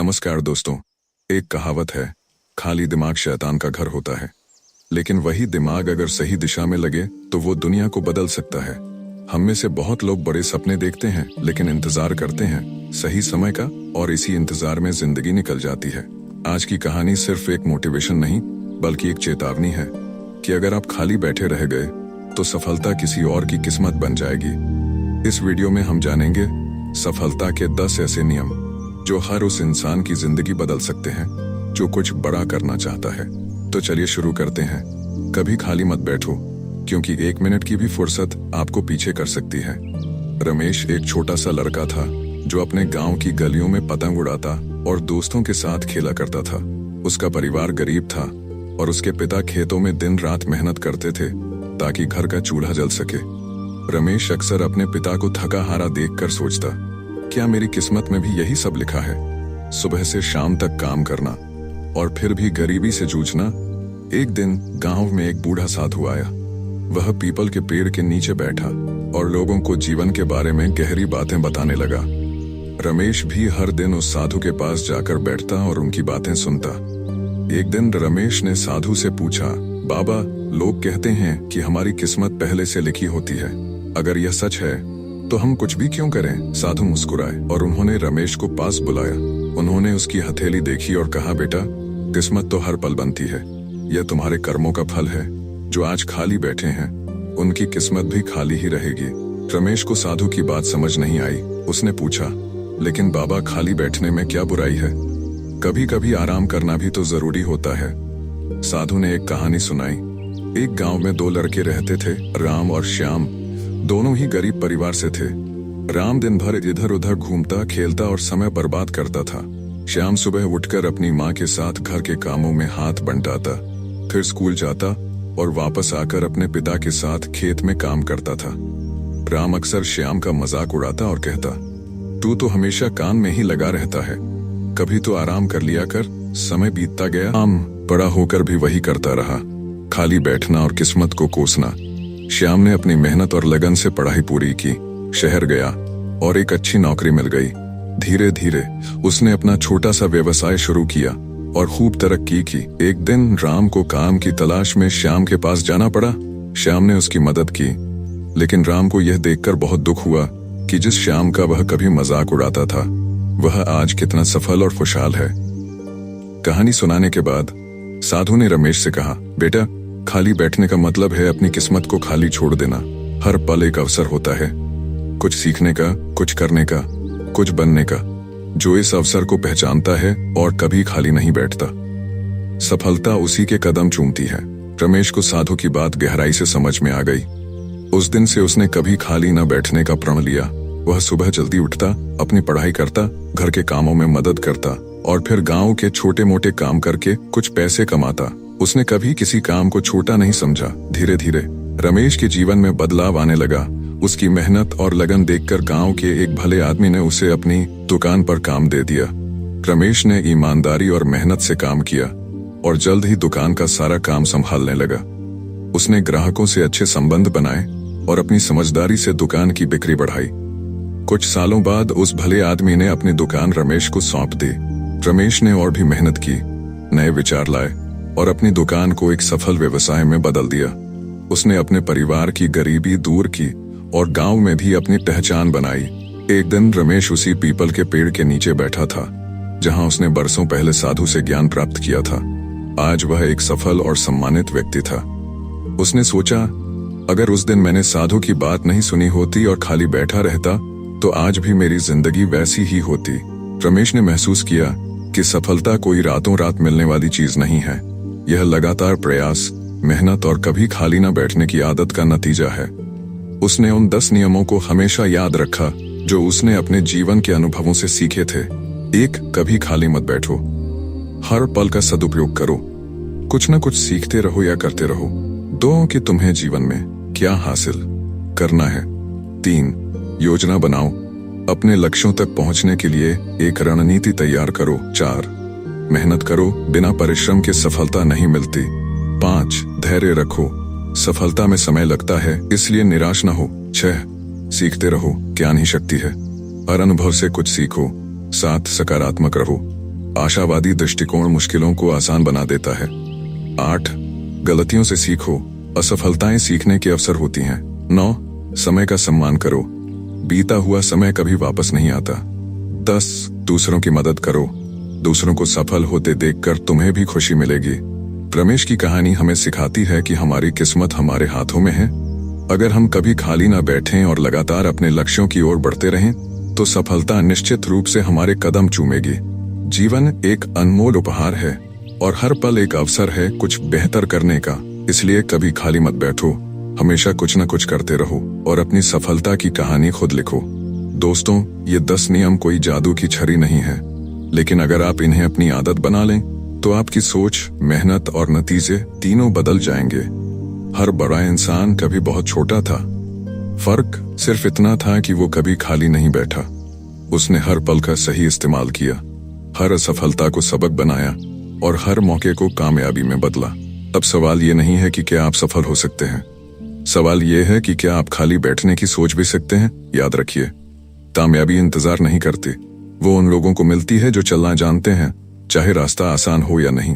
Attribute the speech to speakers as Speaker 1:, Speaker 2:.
Speaker 1: नमस्कार दोस्तों। एक कहावत है, खाली दिमाग शैतान का घर होता है। लेकिन वही दिमाग अगर सही दिशा में लगे तो वो दुनिया को बदल सकता है। हम में से बहुत लोग बड़े सपने देखते हैं लेकिन इंतजार करते हैं सही समय का, और इसी इंतजार में जिंदगी निकल जाती है। आज की कहानी सिर्फ एक मोटिवेशन नहीं बल्कि एक चेतावनी है कि अगर आप खाली बैठे रह गए तो सफलता किसी और की किस्मत बन जाएगी। इस वीडियो में हम जानेंगे सफलता के 10 ऐसे नियम जो हर उस इंसान की जिंदगी बदल सकते हैं जो कुछ बड़ा करना चाहता है। तो चलिए शुरू करते हैं। कभी खाली मत बैठो, क्योंकि 1 मिनट की भी फुर्सत आपको पीछे कर सकती है। रमेश एक छोटा सा लड़का था जो अपने गांव की गलियों में पतंग उड़ाता और दोस्तों के साथ खेला करता था। उसका परिवार गरीब था और उसके पिता खेतों में दिन रात मेहनत करते थे ताकि घर का चूल्हा जल सके। रमेश अक्सर अपने पिता को थका हारा देखकर सोचता, क्या मेरी किस्मत में भी यही सब लिखा है? सुबह से शाम तक काम करना और फिर भी गरीबी से जूझना। एक दिन गांव में एक बूढ़ा साधु आया। वह पीपल के पेड़ के नीचे बैठा और लोगों को जीवन के बारे में गहरी बातें बताने लगा। रमेश भी हर दिन उस साधु के पास जाकर बैठता और उनकी बातें सुनता। एक दिन रमेश ने साधु से पूछा, बाबा, लोग कहते हैं कि हमारी किस्मत पहले से लिखी होती है। अगर यह सच है तो हम कुछ भी क्यों करें? साधु मुस्कुराए और उन्होंने रमेश को पास बुलाया। उन्होंने उसकी हथेली देखी और कहा, बेटा, किस्मत तो हर पल बनती है। यह तुम्हारे कर्मों का फल है। जो आज खाली बैठे हैं उनकी किस्मत भी खाली ही रहेगी। रमेश को साधु की बात समझ नहीं आई। उसने पूछा, लेकिन बाबा, खाली बैठने में क्या बुराई है? कभी कभी आराम करना भी तो जरूरी होता है। साधु ने एक कहानी सुनाई। एक गांव में 2 लड़के रहते थे, राम और श्याम। दोनों ही गरीब परिवार से थे। राम दिन भर इधर उधर घूमता खेलता और समय बर्बाद करता था। श्याम सुबह उठकर अपनी माँ के साथ घर के कामों में हाथ बंटाता, फिर स्कूल जाता और वापस आकर अपने पिता के साथ खेत में काम करता था। राम अक्सर श्याम का मजाक उड़ाता और कहता, तू तो हमेशा काम में ही लगा रहता है, कभी तो आराम कर लिया कर। समय बीतता गया। राम बड़ा होकर भी वही करता रहा, खाली बैठना और किस्मत को कोसना। श्याम ने अपनी मेहनत और लगन से पढ़ाई पूरी की, शहर गया और एक अच्छी नौकरी मिल गई। धीरे धीरे उसने अपना छोटा सा व्यवसाय शुरू किया और खूब तरक्की की। एक दिन राम को काम की तलाश में श्याम के पास जाना पड़ा। श्याम ने उसकी मदद की, लेकिन राम को यह देखकर बहुत दुख हुआ कि जिस श्याम का वह कभी मजाक उड़ाता था वह आज कितना सफल और खुशहाल है। कहानी सुनाने के बाद साधु ने रमेश से कहा, बेटा, खाली बैठने का मतलब है अपनी किस्मत को खाली छोड़ देना। हर पल एक अवसर होता है, कुछ सीखने का, कुछ करने का, कुछ बनने का। जो इस अवसर को पहचानता है और कभी खाली नहीं बैठता, सफलता उसी के कदम चूमती है। रमेश को साधु की बात गहराई से समझ में आ गई। उस दिन से उसने कभी खाली न बैठने का प्रण लिया। वह सुबह जल्दी उठता, अपनी पढ़ाई करता, घर के कामों में मदद करता और फिर गांव के छोटे मोटे काम करके कुछ पैसे कमाता। उसने कभी किसी काम को छोटा नहीं समझा। धीरे धीरे रमेश के जीवन में बदलाव आने लगा। उसकी मेहनत और लगन देखकर गांव के एक भले आदमी ने उसे अपनी दुकान पर काम दे दिया। रमेश ने ईमानदारी और मेहनत से काम किया और जल्द ही दुकान का सारा काम संभालने लगा। उसने ग्राहकों से अच्छे संबंध बनाए और अपनी समझदारी से दुकान की बिक्री बढ़ाई। कुछ सालों बाद उस भले आदमी ने अपनी दुकान रमेश को सौंप दी। रमेश ने और भी मेहनत की, नए विचार लाए और अपनी दुकान को एक सफल व्यवसाय में बदल दिया। उसने अपने परिवार की गरीबी दूर की और गांव में भी अपनी पहचान बनाई। एक दिन रमेश उसी पीपल के पेड़ के नीचे बैठा था जहां उसने बरसों पहले साधु से ज्ञान प्राप्त किया था। आज वह एक सफल और सम्मानित व्यक्ति था। उसने सोचा, अगर उस दिन मैंने साधु की बात नहीं सुनी होती और खाली बैठा रहता तो आज भी मेरी जिंदगी वैसी ही होती। रमेश ने महसूस किया कि सफलता कोई रातों रात मिलने वाली चीज नहीं है। यह लगातार प्रयास, मेहनत और कभी खाली न बैठने की आदत का नतीजा है। उसने उन 10 नियमों को हमेशा याद रखा जो उसने अपने जीवन के अनुभवों से सीखे थे। 1, कभी खाली मत बैठो, हर पल का सदुपयोग करो, कुछ न कुछ सीखते रहो या करते रहो। 2, कि तुम्हें जीवन में क्या हासिल करना है। 3, योजना बनाओ, अपने लक्ष्यों तक पहुंचने के लिए एक रणनीति तैयार करो। 4, मेहनत करो, बिना परिश्रम के सफलता नहीं मिलती। 5, धैर्य रखो, सफलता में समय लगता है इसलिए निराश न हो। 6, सीखते रहो, ज्ञान ही शक्ति है, हर अनुभव से कुछ सीखो। 7, सकारात्मक रहो, आशावादी दृष्टिकोण मुश्किलों को आसान बना देता है। 8. गलतियों से सीखो, असफलताएं सीखने के अवसर होती हैं। 9. समय का सम्मान करो, बीता हुआ समय कभी वापस नहीं आता। 10. दूसरों की मदद करो, दूसरों को सफल होते देखकर तुम्हें भी खुशी मिलेगी। रमेश की कहानी हमें सिखाती है कि हमारी किस्मत हमारे हाथों में है। अगर हम कभी खाली ना बैठें और लगातार अपने लक्ष्यों की ओर बढ़ते रहें, तो सफलता निश्चित रूप से हमारे कदम चूमेगी। जीवन एक अनमोल उपहार है और हर पल एक अवसर है कुछ बेहतर करने का। इसलिए कभी खाली मत बैठो, हमेशा कुछ न कुछ करते रहो और अपनी सफलता की कहानी खुद लिखो। दोस्तों, ये 10 नियम कोई जादू की छड़ी नहीं है, लेकिन अगर आप इन्हें अपनी आदत बना लें तो आपकी सोच, मेहनत और नतीजे तीनों बदल जाएंगे। हर बड़ा इंसान कभी बहुत छोटा था। फर्क सिर्फ इतना था कि वो कभी खाली नहीं बैठा। उसने हर पल का सही इस्तेमाल किया, हर असफलता को सबक बनाया और हर मौके को कामयाबी में बदला। अब सवाल ये नहीं है कि क्या आप सफल हो सकते हैं, सवाल ये है कि क्या आप खाली बैठने की सोच भी सकते हैं। याद रखिए, कामयाबी इंतजार नहीं करती, वो उन लोगों को मिलती है जो चलना जानते हैं, चाहे रास्ता आसान हो या नहीं।